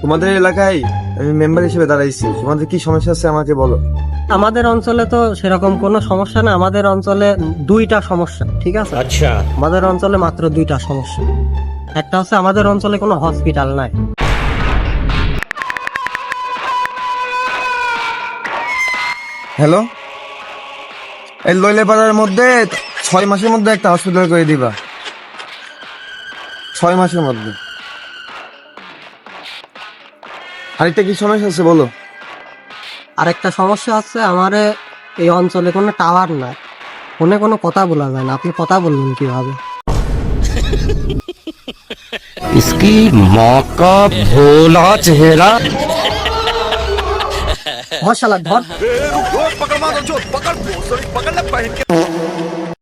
তোমাদের এলাকায় আমি মেম্বার হিসেবে দাঁড়াইছি, তোমাদের কি সমস্যা আছে আমাকে বলো। আমাদের অঞ্চলে তো সেরকম কোনো সমস্যা না, আমাদের অঞ্চলে দুইটা সমস্যা, ঠিক আছে? আচ্ছা, আমাদের অঞ্চলে মাত্র দুইটা সমস্যা। একটা হচ্ছে আমাদের অঞ্চলে কোনো হসপিটাল নাই। হ্যালো, এই লইলেপাড়ার মধ্যে 6 মাসের মধ্যে একটা হসপিটাল করে দিবা, 6 মাসের মধ্যে। আরেকটা কি সমস্যা আছে বলো। আরেকটা সমস্যা হচ্ছে আমার এই অঞ্চলে কোনো টাওয়ার নাই, ফোনে কোনো কথা বলা যায় না। আপনি কথা বলবেন কিভাবে? इसकी माँ का भोला चेहरा। ধর শালা ধর। पकड़ मारो जो पकड़